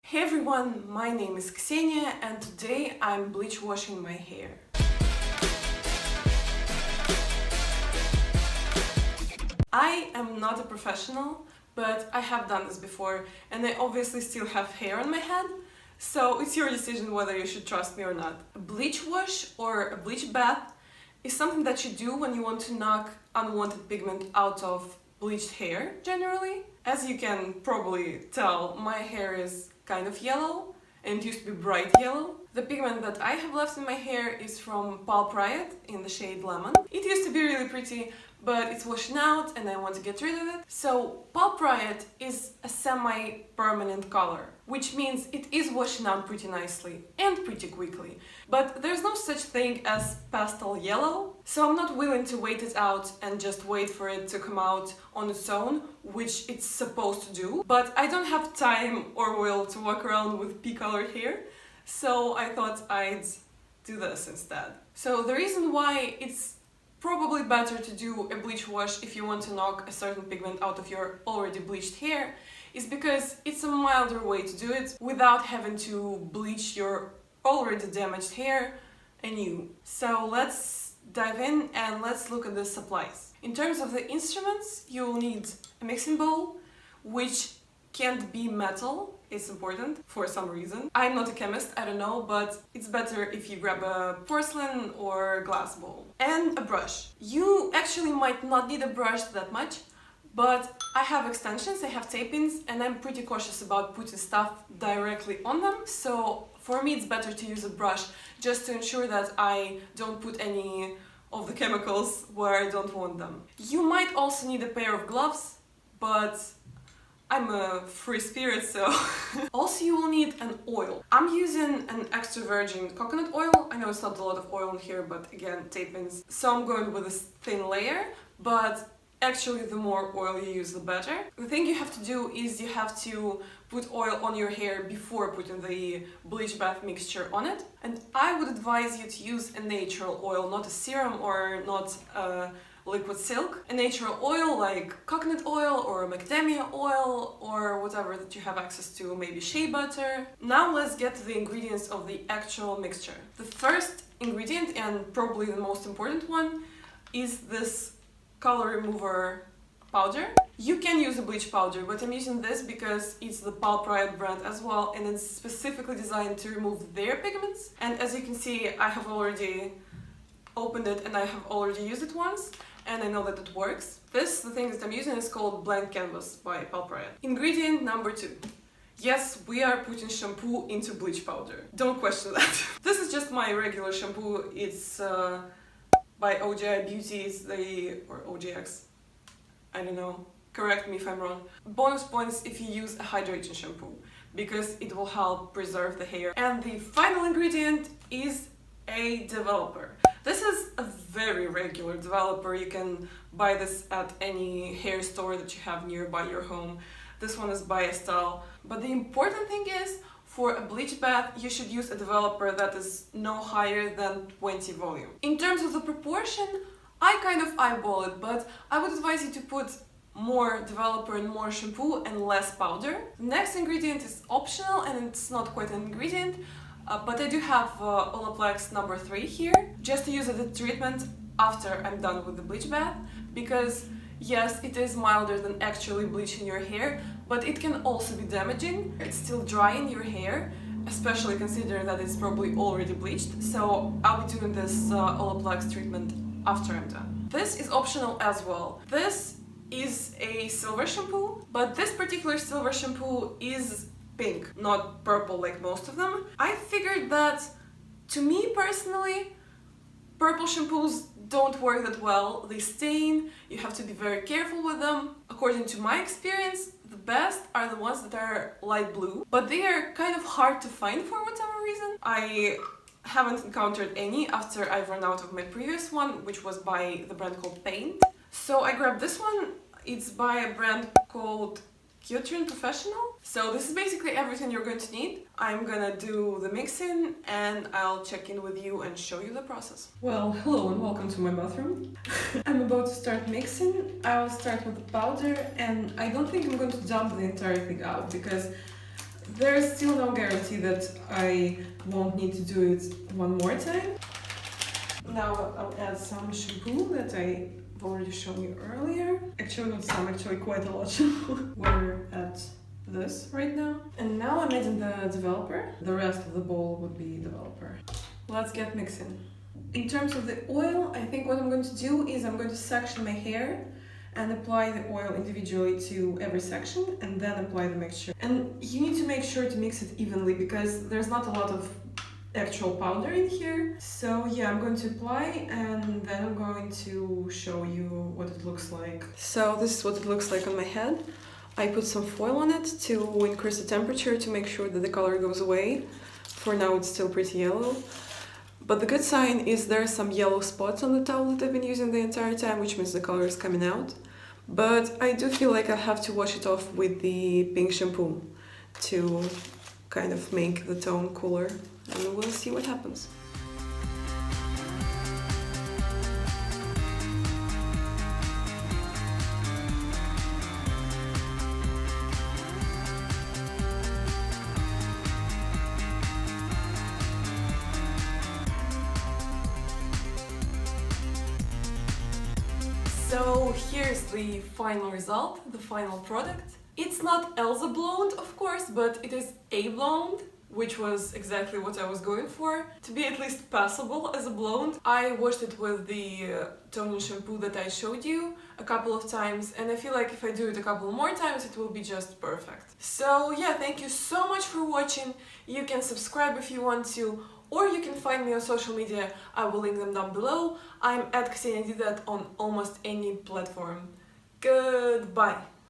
Hey everyone, my name is Ksenia and today I'm bleach washing my hair. I am not a professional, but I have done this before and I obviously still have hair on my head, so it's your decision whether you should trust me or not. A bleach wash or a bleach bath is something that you do when you want to knock unwanted pigment out of bleached hair generally. As you can probably tell, my hair is kind of yellow and it used to be bright yellow. The pigment that I have left in my hair is from Pulp Riot in the shade Lemon. It used to be really pretty, but it's washing out and I want to get rid of it. So Pulp Riot is a semi-permanent color, which means it is washing out pretty nicely and pretty quickly. But there's no such thing as pastel yellow, so I'm not willing to wait it out and just wait for it to come out on its own, which it's supposed to do. But I don't have time or will to walk around with pea-colored hair, so I thought I'd do this instead. So the reason why it's probably better to do a bleach wash if you want to knock a certain pigment out of your already bleached hair is because it's a milder way to do it without having to bleach your already damaged hair anew. So let's dive in and let's look at the supplies. In terms of the instruments, you'll need a mixing bowl, which can't be metal. It's important for some reason. I'm not a chemist, I don't know, but it's better if you grab a porcelain or glass bowl. And a brush. You actually might not need a brush that much, but I have extensions, I have tape-ins, and I'm pretty cautious about putting stuff directly on them, so for me it's better to use a brush just to ensure that I don't put any of the chemicals where I don't want them. You might also need a pair of gloves, but I'm a free spirit, so... Also you will need an oil. I'm using an extra virgin coconut oil. I know it's not a lot of oil in here, but again, tape-ins. So I'm going with this thin layer, but actually the more oil you use, the better. The thing you have to do is you have to put oil on your hair before putting the bleach bath mixture on it. And I would advise you to use a natural oil, not a serum or not a liquid silk. A natural oil like coconut oil or macadamia oil or whatever that you have access to, maybe shea butter. Now let's get to the ingredients of the actual mixture. The first ingredient, and probably the most important one, is this color remover powder. You can use a bleach powder, but I'm using this because it's the Pulp Riot brand as well, and it's specifically designed to remove their pigments. And as you can see, I have already opened it and I have already used it once, and I know that it works. The thing that I'm using is called Blank Canvas by Pulp Riot. Ingredient number 2. Yes, we are putting shampoo into bleach powder. Don't question that. This is just my regular shampoo. It's by OGI Beauty, or OGX, I don't know, correct me if I'm wrong. Bonus points if you use a hydrating shampoo, because it will help preserve the hair. And the final ingredient is a developer. This is a very regular developer. You can buy this at any hair store that you have nearby your home. This one is by Estelle. But the important thing is, for a bleach bath, you should use a developer that is no higher than 20 volume. In terms of the proportion, I kind of eyeball it, but I would advise you to put more developer and more shampoo and less powder. The next ingredient is optional and it's not quite an ingredient, but I do have Olaplex number 3 here, just to use as a treatment after I'm done with the bleach bath, because yes, it is milder than actually bleaching your hair, but it can also be damaging. It's still dry in your hair, especially considering that it's probably already bleached, so I'll be doing this Olaplex treatment after I'm done. This is optional as well. This is a silver shampoo, but this particular silver shampoo is pink, not purple like most of them. I figured that, to me personally, purple shampoos don't work that well. They stain, you have to be very careful with them. According to my experience, the best are the ones that are light blue, but they are kind of hard to find for whatever reason. I haven't encountered any after I've run out of my previous one, which was by the brand called Paint. So I grabbed this one. It's by a brand called Kyotrian Professional. So this is basically everything you're going to need. I'm gonna do the mixing and I'll check in with you and show you the process. Well, hello and welcome to my bathroom. I'm about to start mixing. I'll start with the powder and I don't think I'm going to dump the entire thing out because There is still no guarantee that I won't need to do it one more time. Now I'll add some shampoo that I've already shown you earlier. Actually not some, actually quite a lot shampoo. We're at this right now. And now I'm adding the developer. The rest of the bowl would be developer. Let's get mixing. In terms of the oil, I think what I'm going to do is I'm going to section my hair and apply the oil individually to every section and then apply the mixture. And you need to make sure to mix it evenly because there's not a lot of actual powder in here. So yeah, I'm going to apply and then I'm going to show you what it looks like. So this is what it looks like on my head. I put some foil on it to increase the temperature to make sure that the color goes away. For now it's still pretty yellow. But the good sign is there are some yellow spots on the towel that I've been using the entire time, which means the color is coming out. But I do feel like I have to wash it off with the pink shampoo to kind of make the tone cooler, and we'll see what happens. So here's the final result, the final product. It's not Elsa blonde, of course, but it is a blonde, which was exactly what I was going for. To be at least passable as a blonde. I washed it with the toning shampoo that I showed you a couple of times, and I feel like if I do it a couple more times, it will be just perfect. So yeah, thank you so much for watching. You can subscribe if you want to, or you can find me on social media. I will link them down below. I'm at Ksenia Didat on almost any platform. Goodbye!